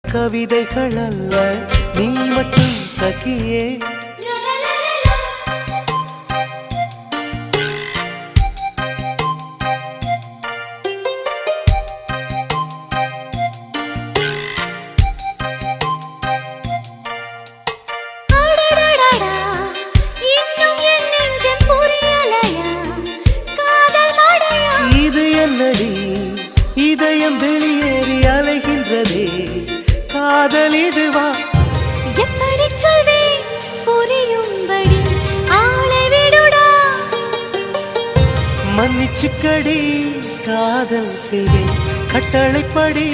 கவிதைகள் அல்ல நீ மட்டும் சகியே இது என்னடி இதயம் வெளியேறி அலைகின்றதே காதல் இதுவா எப்படி சொல்வேன் புரியும்படி ஆளை விடுடா மன்னிச்சுக்கடி காதல் செய்வேன் கட்டளைப்படி